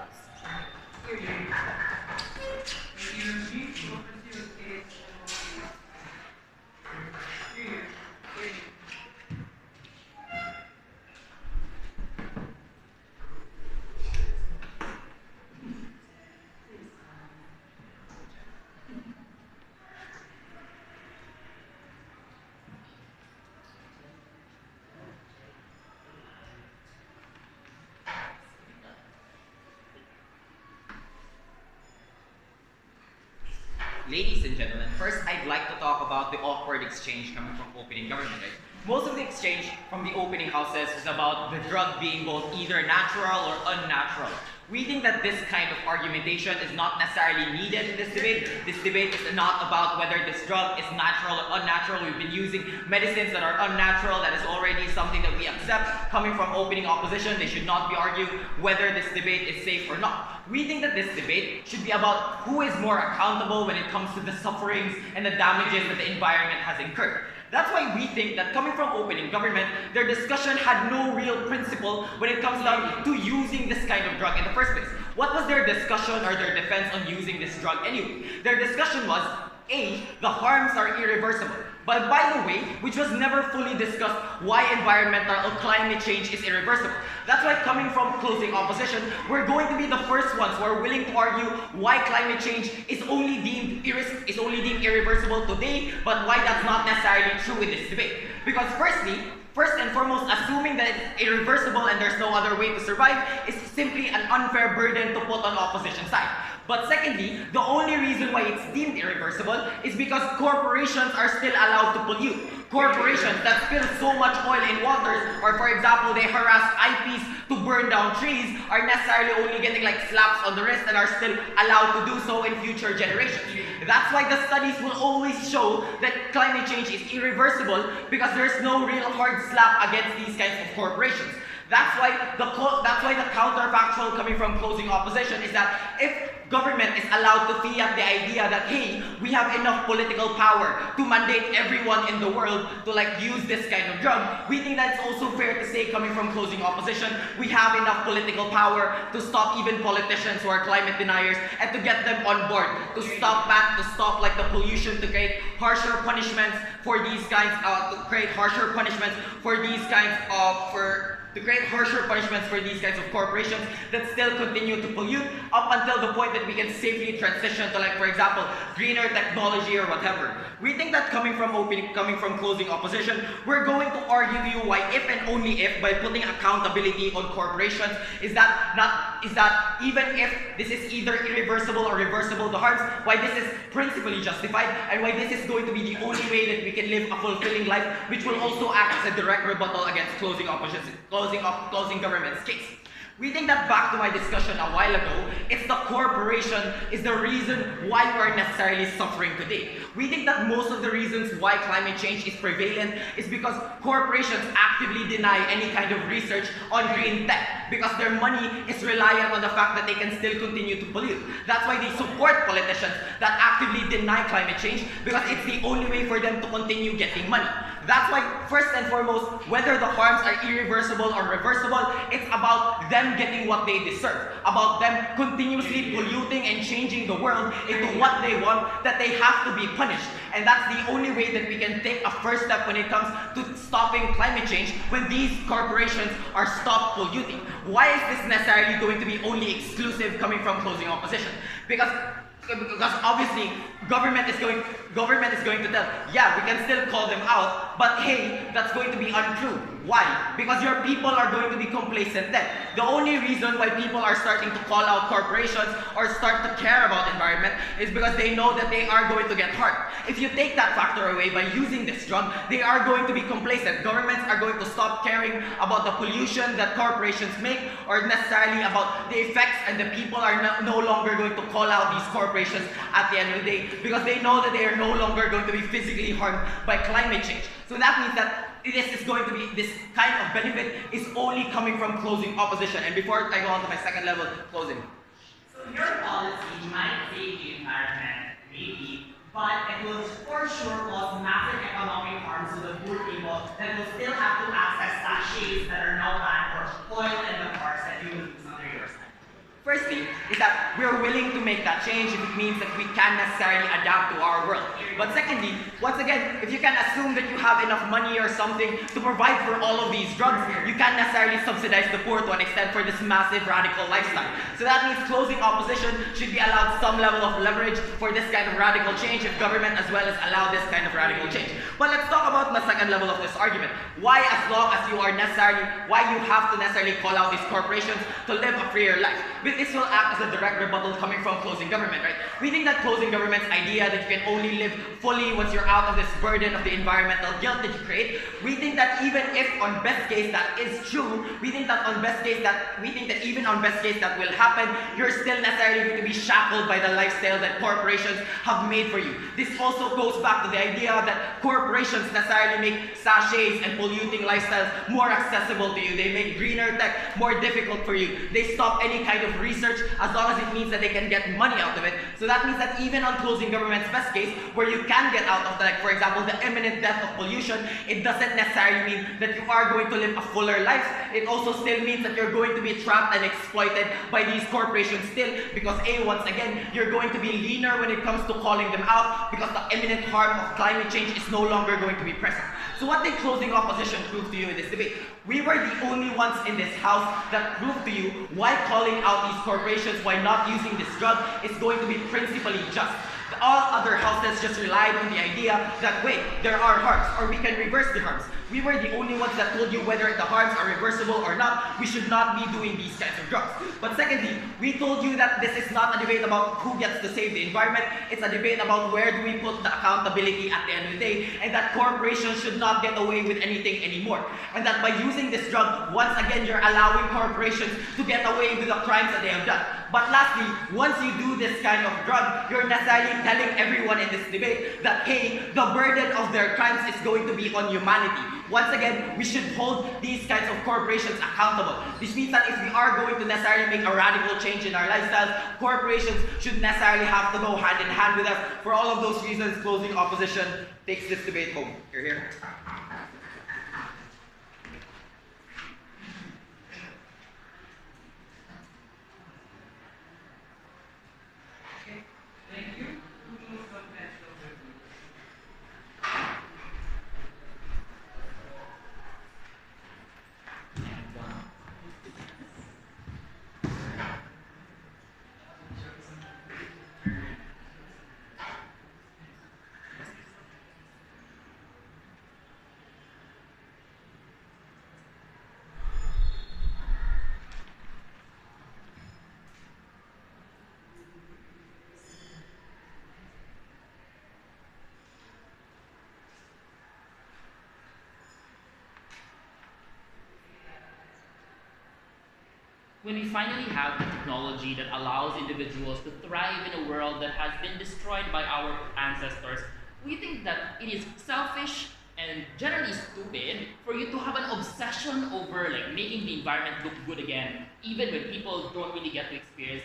Ladies and gentlemen, first I'd like to talk about the awkward exchange coming from opening government. Right? Most of the exchange from the opening houses is about the drug being both either natural or unnatural. We think that this kind of argumentation is not necessarily needed in this debate. This debate is not about whether this drug is natural or unnatural. We've been using medicines that are unnatural. That is already something that we accept. Coming from opening opposition, they should not be arguing whether this debate is safe or not. We think that this debate should be about who is more accountable when it comes to the sufferings and the damages that the environment has incurred. That's why we think that coming from opening government, their discussion had no real principle when it comes down to using this kind of drug in the first place. What was their discussion or their defense on using this drug anyway? Their discussion was, A, the harms are irreversible. But by the way, which was never fully discussed, why environmental or climate change is irreversible. That's why coming from closing opposition, we're going to be the first ones who are willing to argue why climate change is only deemed irreversible today, but why that's not necessarily true in this debate. Because first and foremost, assuming that it's irreversible and there's no other way to survive is simply an unfair burden to put on opposition side. But secondly, the only reason why it's deemed irreversible is because corporations are still allowed to pollute. Corporations that spill so much oil in waters, or for example, they harass IPs to burn down trees, are necessarily only getting like slaps on the wrist and are still allowed to do so in future generations. That's why the studies will always show that climate change is irreversible, because there's no real hard slap against these kinds of corporations. That's why the counterfactual coming from closing opposition is that if government is allowed to fiat the idea that, hey, we have enough political power to mandate everyone in the world to use this kind of drug, we think that it's also fair to say, coming from closing opposition, we have enough political power to stop even politicians who are climate deniers and to get them on board, to stop the pollution, to create harsher punishments for these kinds of corporations that still continue to pollute up until the point that we can safely transition to, for example, greener technology or whatever. We think that coming from closing opposition, we're going to argue to you why, if and only if, by putting accountability on corporations, is that even if this is either irreversible or reversible, the harms, why this is principally justified, and why this is going to be the only way that we can live a fulfilling life, which will also act as a direct rebuttal against closing government's case. We think that, back to my discussion a while ago, it's the corporation is the reason why we are necessarily suffering today. We think that most of the reasons why climate change is prevalent is because corporations actively deny any kind of research on green tech, because their money is reliant on the fact that they can still continue to pollute. That's why they support politicians that actively deny climate change, because it's the only way for them to continue getting money. That's why, first and foremost, whether the harms are irreversible or reversible, it's about them getting what they deserve, about them continuously polluting and changing the world into what they want, that they have to be punished. And that's the only way that we can take a first step when it comes to stopping climate change, when these corporations are stopped polluting. Why is this necessarily going to be only exclusive coming from closing opposition? Because obviously government is going to tell, yeah, we can still call them out, but hey, that's going to be untrue. Why? Because your people are going to be complacent then. The only reason why people are starting to call out corporations or start to care about environment is because they know that they are going to get hurt. If you take that factor away by using this drug, they are going to be complacent. Governments are going to stop caring about the pollution that corporations make, or necessarily about the effects, and the people are no longer going to call out these corporations at the end of the day, because they know that they are no longer going to be physically harmed by climate change. So that means that this kind of benefit is only coming from closing opposition. And before I go on to my second level, closing. So your policy might save the environment, maybe, but it will for sure cause massive economic harm to the poor people that will still have to access sachets that are now banned for oil in the cars that you will use under your side. Firstly, is that we're willing to make that change if it means that we can necessarily adapt to our world. But secondly, once again, if you can assume that you have enough money or something to provide for all of these drugs, you can't necessarily subsidize the poor to an extent for this massive radical lifestyle. So that means closing opposition should be allowed some level of leverage for this kind of radical change if government as well as allow this kind of radical change. But let's talk about the second level of this argument. Why, as long as you why you have to necessarily call out these corporations to live a freer life? This will act as a direct rebuttal coming from closing government, right? We think that closing government's idea that you can only live fully once you're out of this burden of the environmental guilt that you create, we think that even if on best case that is true, we think that even on best case that will happen, you're still necessarily going to be shackled by the lifestyle that corporations have made for you. This also goes back to the idea that corporations necessarily make sachets and polluting lifestyles more accessible to you. They make greener tech more difficult for you. They stop any kind of research as long as it means that they can get money out of it. So that means that even on closing government's best case, where you can get out of the, like for example, the imminent death of pollution, it doesn't necessarily mean that you are going to live a fuller life. It also still means that you're going to be trapped and exploited by these corporations still, because once again, you're going to be leaner when it comes to calling them out, because the imminent harm of climate change is no longer going to be present. So what did closing opposition prove to you in this debate? We were the only ones in this house that proved to you why calling out these corporations, why not using this drug, is going to be principally just. All other houses just relied on the idea that, wait, there are harms, or we can reverse the harms. We were the only ones that told you whether the harms are reversible or not, we should not be doing these kinds of drugs. But secondly, we told you that this is not a debate about who gets to save the environment, it's a debate about where do we put the accountability at the end of the day, and that corporations should not get away with anything anymore. And that by using this drug, once again, you're allowing corporations to get away with the crimes that they have done. But lastly, once you do this kind of drug, you're necessarily telling everyone in this debate that, hey, the burden of their crimes is going to be on humanity. Once again, we should hold these kinds of corporations accountable. This means that if we are going to necessarily make a radical change in our lifestyles, corporations should necessarily have to go hand in hand with us. For all of those reasons, closing opposition takes this debate home. You're here. Thank you. When we finally have the technology that allows individuals to thrive in a world that has been destroyed by our ancestors, we think that it is selfish and generally stupid for you to have an obsession over making the environment look good again, even when people don't really get to experience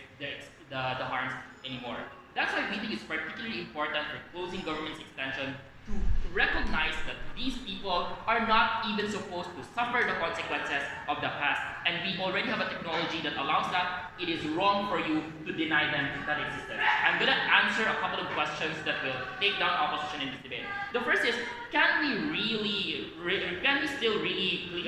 the harms anymore. That's why we think it's particularly important for closing government's extension to recognize that these people are not even supposed to suffer the consequences of the past, and we already have a technology that allows that. It is wrong for you to deny them that existence. I'm going to answer a couple of questions that will take down opposition in this debate. The first is, can we still really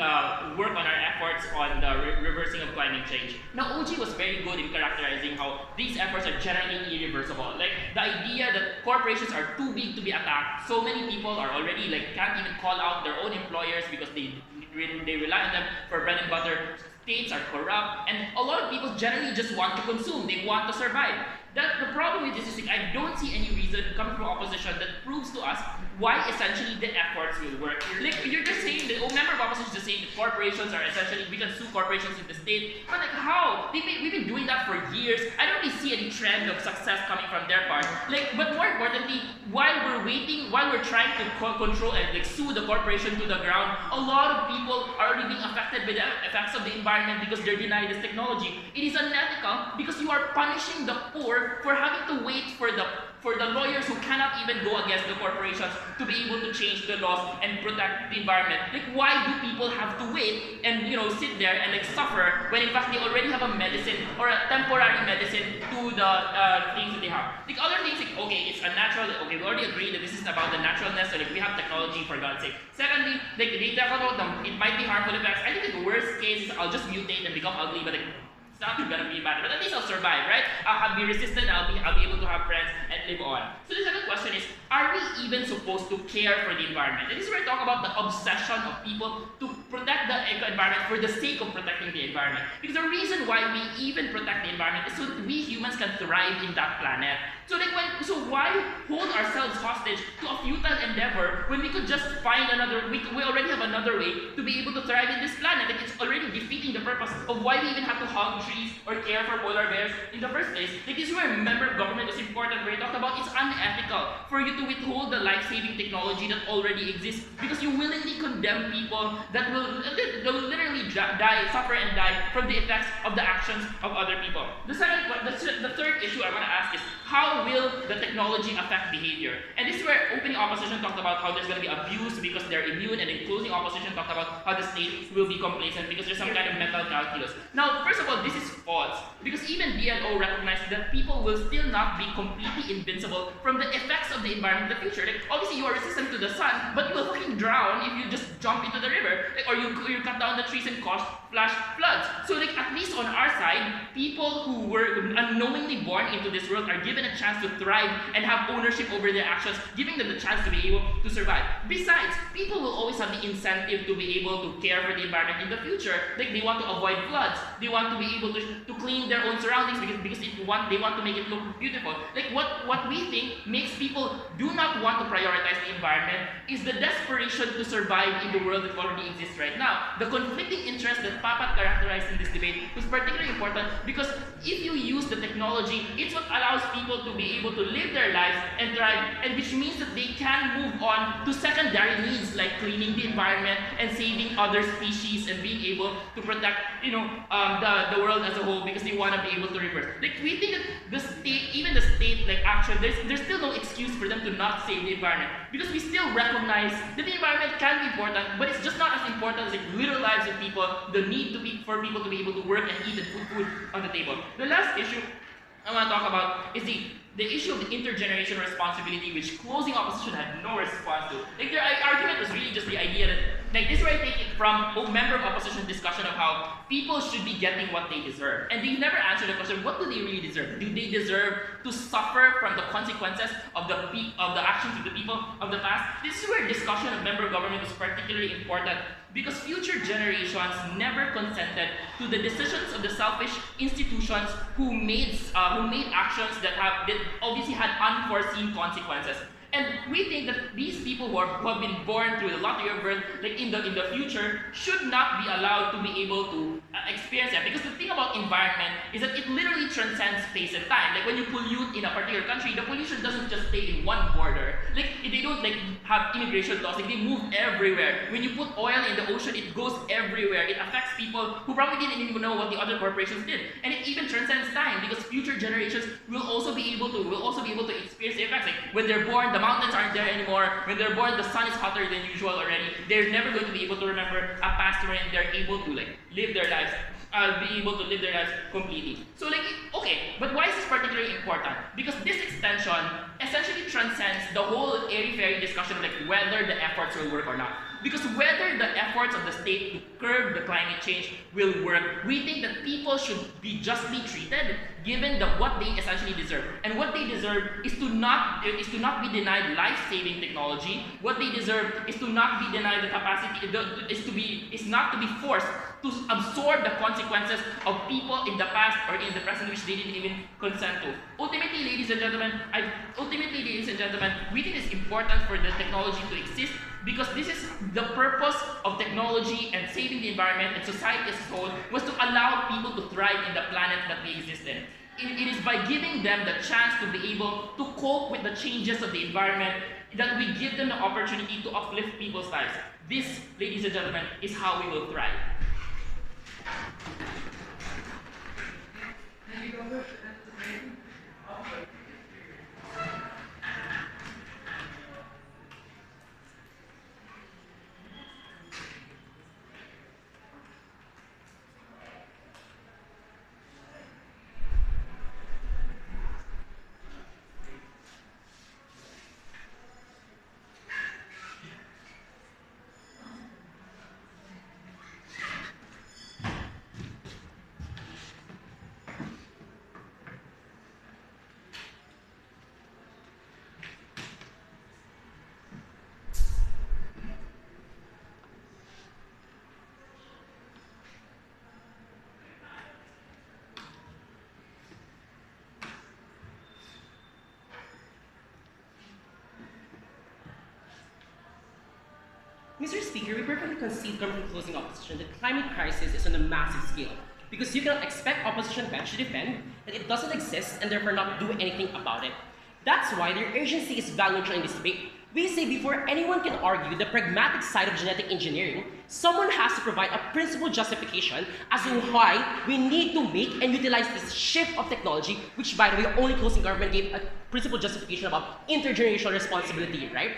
work on our efforts on the reversing of climate change? Now, OG was very good in characterizing how these efforts are generally irreversible. Like the idea that corporations are too big to be attacked. So many people are already can't even call out their own employers because they rely on them for bread and butter. States are corrupt, and a lot of people generally just want to consume. They want to survive. The problem with this is I don't see any reason coming from opposition that proves to us why essentially the efforts will work. Like you're just saying that, member of opposition is just saying that corporations are essentially, we can sue corporations in the state. But how? We've been doing that for years. I don't really see any trend of success coming from their part. But more importantly, while we're trying to control and sue the corporation to the ground, a lot of people are already being affected by the effects of the environment because they're denied this technology. It is unethical because you are punishing the poor for having to wait for the lawyers who cannot even go against the corporations to be able to change the laws and protect the environment. Why do people have to wait and sit there and suffer when in fact they already have a medicine or a temporary medicine to the things that they have? Other things okay, it's unnatural. Okay, we already agree that this isn't about the naturalness, so we have technology for God's sake. Secondly, they talk about it might be harmful effects. I think the worst case is I'll just mutate and become ugly, but it's not gonna be bad, but at least I'll survive, right? I'll be resistant, I'll be able to have friends and live on. So the second question is, are we even supposed to care for the environment? And this is where I talk about the obsession of people to protect the environment for the sake of protecting the environment. Because the reason why we even protect the environment is so that we humans can thrive in that planet. So why hold ourselves hostage to a futile endeavor when we could just find we already have another way to be able to thrive in this planet? It's already defeating the purpose of why we even have to hug trees or care for polar bears in the first place. This is where member of government is important, where I talked about it's unethical for you to withhold the life-saving technology that already exists because you willingly condemn people that will literally suffer and die from the effects of the actions of other people. The third issue I want to ask is, how will the technology affect behavior? And this is where opening opposition talked about how there's going to be abuse because they're immune, and then closing opposition talked about how the state will be complacent because there's some kind of mental calculus. Now, first of all, this is false because even BLO recognized that people will still not be completely invincible from the effects of the environment in the future. Obviously, you are resistant to the sun, but you will fucking drown if you just jump into the river, or you cut down the trees and cause flash floods. So at least on our side, people who were unknowingly born into this world are given a chance to thrive and have ownership over their actions, giving them the chance to be able to survive. Besides, people will always have the incentive to be able to care for the environment in the future. They want to avoid floods. They want to be able to clean their own surroundings because they want to make it look beautiful. What we think makes people do not want to prioritize the environment is the desperation to survive in the world that already exists right now. The conflicting interest that Papat characterized in this debate was particularly important because if you use the technology, it's what allows people to be able to live their lives and thrive, and which means that they can move on to secondary needs like cleaning the environment and saving other species and being able to protect, the world as a whole because they want to be able to reverse. We think that the state action, there's still no excuse for them to not save the environment because we still recognize that the environment can be important, but it's just not as important as literal lives of people, the need for people to be able to work and eat and put food on the table. The last issue I want to talk about is the issue of the intergenerational responsibility, which closing opposition had no response to. Their argument was really just the idea that, this is where I take it from a member of opposition discussion of how people should be getting what they deserve. And they never answered the question, what do they really deserve? Do they deserve to suffer from the consequences of the actions of the people of the past? This is where discussion of member of government is particularly important because future generations never consented to the decisions of the selfish institutions who made actions that obviously had unforeseen consequences. And we think that these people who have been born through the lottery of birth, in the future, should not be allowed to be able to experience that. Because the thing about environment is that it literally transcends space and time. When you pollute in a particular country, the pollution doesn't just stay in one border. It they don't like have immigration laws. Like they move everywhere. When you put oil in the ocean, it goes everywhere. It affects people who probably didn't even know what the other corporations did, and it even transcends time because future generations will also be able to experience the effects. Like when they're born, the mountains aren't there anymore. When they're born, the sun is hotter than usual already. They're never going to be able to remember a past wherein they're able to like live their lives. Be able to live their lives completely. So like, okay, but why is this particularly important? Because this extension essentially transcends the whole airy-fairy discussion of like whether the efforts will work or not. Because whether the efforts of the state to curb the climate change will work, we think that people should be justly treated given what they essentially deserve. And what they deserve is to not be denied life-saving technology. What they deserve is to not be denied the capacity, is not to be forced to absorb the consequences of people in the past or in the present which they didn't even consent to. Ultimately, ladies and gentlemen, we think it's important for the technology to exist because this is the purpose of technology and saving the environment and society as a whole was to allow people to thrive in the planet that we exist in. It is by giving them the chance to be able to cope with the changes of the environment that we give them the opportunity to uplift people's lives. This, ladies and gentlemen, is how we will thrive. Mr. Speaker, we perfectly concede coming from closing opposition that climate crisis is on a massive scale because you cannot expect opposition bench to defend that it doesn't exist and therefore not do anything about it. That's why their urgency is valuable in this debate. We say before anyone can argue the pragmatic side of genetic engineering, someone has to provide a principled justification as to why we need to make and utilize this shift of technology, which by the way, only closing government gave a principled justification about intergenerational responsibility, right?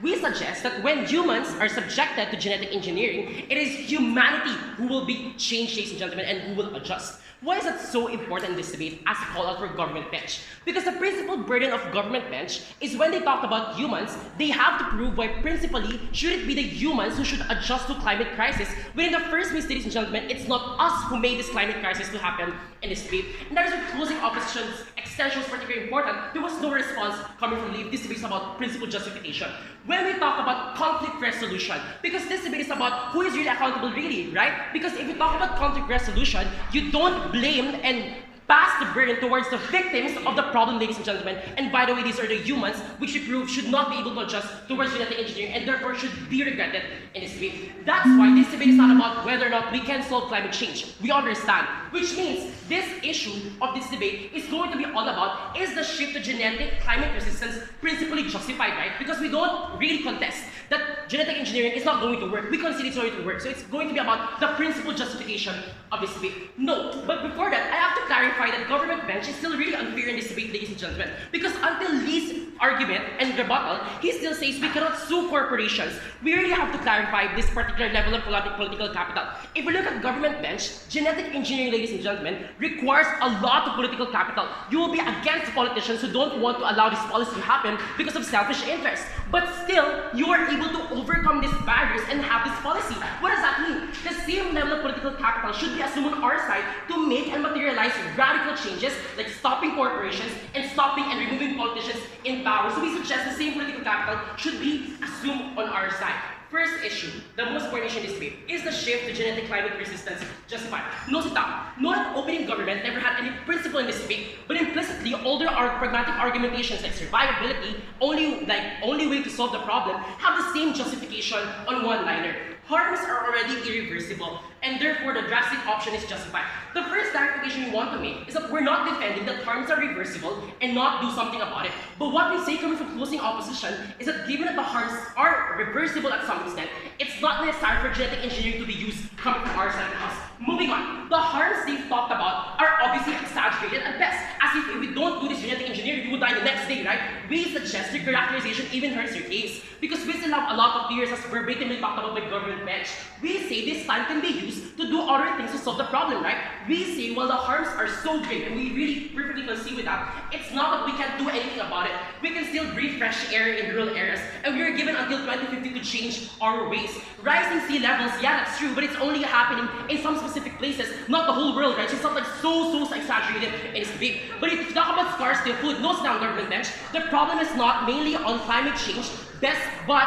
We suggest that when humans are subjected to genetic engineering, it is humanity who will be changed, ladies and gentlemen, and who will adjust. Why is that so important in this debate as a call out for government bench? Because the principal burden of government bench is when they talk about humans, they have to prove why principally should it be the humans who should adjust to climate crisis, when in the first place, ladies and gentlemen, it's not us who made this climate crisis to happen in this debate. And that is why closing opposition's extension was particularly important. There was no response coming from Leave. This debate is about principal justification. When we talk about conflict resolution, because this debate is about who is really accountable really, right? Because if you talk about conflict resolution, you don't blame and pass the burden towards the victims of the problem, ladies and gentlemen. And by the way, these are the humans which we prove should not be able to adjust towards genetic engineering and therefore should be regretted in this debate. That's why this debate is not about whether or not we can solve climate change. We understand. Which means this issue of this debate is going to be all about, is the shift to genetic climate resistance principally justified, right? Because we don't really contest that genetic engineering is not going to work. We consider it's going to work. So it's going to be about the principal justification of this debate. No, but before that, I have to clarify that government bench is still really unfair in this debate, ladies and gentlemen. Because until Lee's argument and rebuttal, he still says we cannot sue corporations. We really have to clarify this particular level of political capital. If we look at government bench, genetic engineering, ladies and gentlemen, requires a lot of political capital. You will be against politicians who don't want to allow this policy to happen because of selfish interests. But still, you are able to overcome these barriers and have this policy. What does that mean? The same level of political capital should be assumed on our side to make and materialize radical changes like stopping corporations and stopping and removing politicians in power. So we suggest the same political capital should be assumed on our side. First issue, the most important issue in this debate, is the shift to genetic climate resistance justified? Note it down. Note that opening government never had any principle in this debate, but implicitly all their pragmatic argumentations like survivability, only way to solve the problem, have the same justification on one-liner. Harms are already irreversible, and therefore the drastic option is justified. The first clarification we want to make is that we're not defending that harms are reversible and not do something about it. But what we say coming from closing opposition is that given that the harms are reversible at some extent, it's not necessary for genetic engineering to be used coming from our side of the house. Moving on, the harms they've talked about are obviously exaggerated at best, as if we don't do this genetic engineering, we would die the next day, right? We suggest the characterization even hurts your case, because we still have a lot of theories as verbatimly talked about by government bench. We say this time can be used to do other things to solve the problem, right? We say, well, the harms are so great, and we really perfectly conceive with that. It's not that we can't do anything about it. We can still breathe fresh air in rural areas, and we are given until 2050 to change our ways. Rising sea levels, yeah, that's true, but it's only happening in some specific places, not the whole world, right? So it's not like so exaggerated and it's big. But if you talk about scarcity of food, nose down, government bench, the problem is not mainly on climate change, but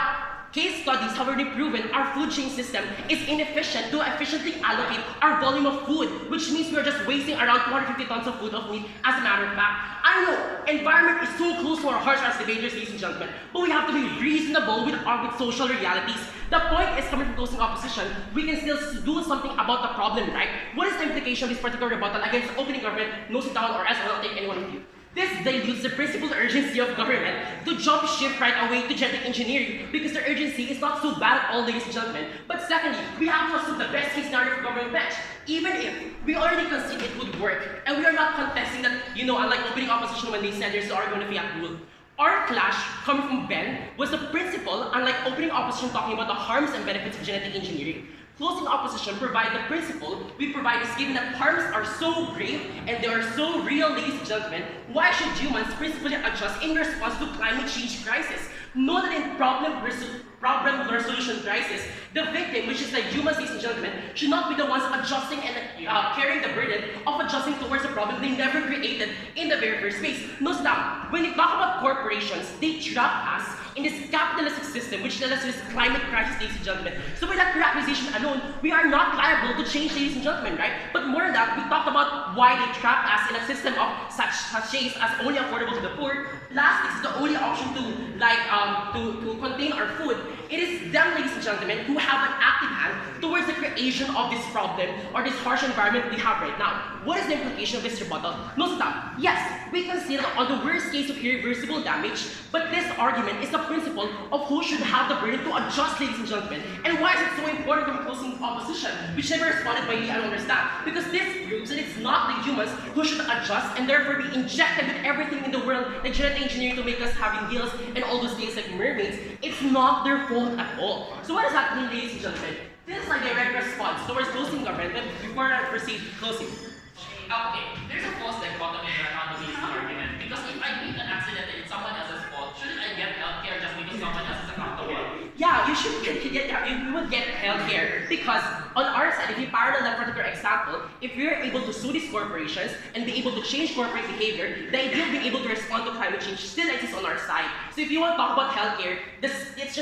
case studies have already proven our food chain system is inefficient to efficiently allocate our volume of food, which means we're just wasting around 250 tons of food of meat as a matter of fact. I know, environment is so close to our hearts as debaters, ladies and gentlemen, but we have to be reasonable with social realities. The point is, coming from closing opposition, we can still do something about the problem, right? What is the implication of this particular rebuttal against opening government, nose it down, or else I will take any one of you? This dilutes the principal urgency of government to jump shift right away to genetic engineering, because the urgency is not so bad at all, ladies and gentlemen. But secondly, we have to assume the best case scenario for government bench. Even if we already concede it would work, and we are not contesting that, unlike opening opposition when they said there's no argument of fiat rule. Our clash, coming from Ben, was the principle, unlike opening opposition talking about the harms and benefits of genetic engineering. Closing opposition provide the principle we provide is given that harms are so grave and they are so real, ladies and gentlemen, why should humans principally adjust in response to climate change crisis? Know that in problem resolution crisis, the victim, which is the humans, ladies and gentlemen, should not be the ones adjusting and carrying the burden of adjusting towards a problem they never created in the very first place. No, stop. When we talk about corporations, they trap us in this capitalistic system, which led us to this climate crisis, ladies and gentlemen. So with that characterization alone, we are not liable to change, ladies and gentlemen, right? But more than that, we talked about why they trap us in a system of such sachets as only affordable to the poor. Last, this is the only option to contain our food. It is them, ladies and gentlemen, who have an active hand towards the creation of this problem or this harsh environment we have right now. What is the implication of this rebuttal? No, stop. Yes, we consider on the worst case of irreversible damage, but this argument is the principle of who should have the burden to adjust, ladies and gentlemen. And why is it so important from closing opposition, which never responded by me, I don't understand. Because this proves that it's not the humans who should adjust and therefore be injected with everything in the world, like genetic engineering to make us having gills and all those things like mermaids. It's not their fault at all. So what does that mean, ladies and gentlemen? This is like a direct response towards closing government. Before I proceed, closing. Okay, there's a false dichotomy around the argument, because if I meet an accident and it's someone else's fault, shouldn't I get healthcare just because someone else is accountable? Yeah, you should you would get healthcare, because on our side, if you parallel that particular example, if we're able to sue these corporations and be able to change corporate behavior, the idea of being able to respond to climate change still exists on our side. So if you want to talk about healthcare, it's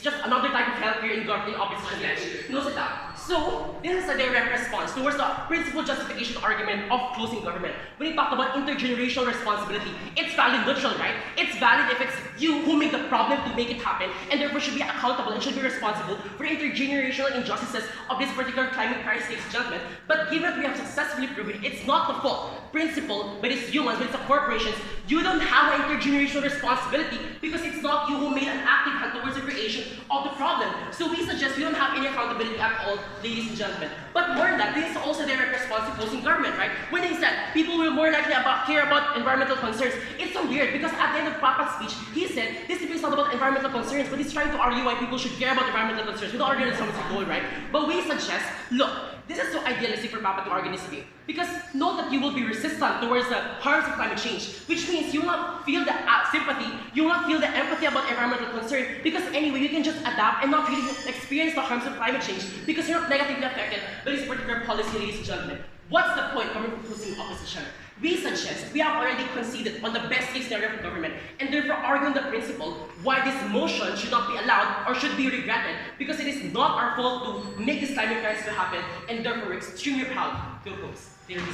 just another type of healthcare in government opposition bench. Knows it out. So this is a direct response towards the principal justification argument of closing government. When you talk about intergenerational responsibility, it's valid neutral, right? It's valid if it's you who made the problem to make it happen, and therefore should be accountable and should be responsible for intergenerational injustices of this particular climate crisis, gentlemen. But given that we have successfully proven it's not the fault principle, but it's humans, but it's the corporations, you don't have an intergenerational responsibility because it's not you who made an active hand towards the creation of the problem. So we suggest we don't have any accountability at all, ladies and gentlemen. But more than that, this is also their response to closing government, right? When they said people will more likely care about environmental concerns, it's so weird because at the end of Papa's speech, he said this is not about environmental concerns, but he's trying to argue why people should care about environmental concerns. We don't argue that someone's goal, right? But we suggest, look, this is so idealistic for Papa to argue this view. Because know that you will be resistant towards the harms of climate change, which means you will not feel the sympathy, you will not feel the empathy about environmental concern, because anyway, you can just adapt and not really experience the harms of climate change, because you're not negatively affected by this particular policy, ladies and gentlemen. What's the point coming from closing opposition? We suggest we have already conceded on the best case scenario for government, and therefore arguing the principle why this motion should not be allowed or should be regretted, because it is not our fault to make this climate crisis to happen, and therefore we're extremely proud to oppose. There is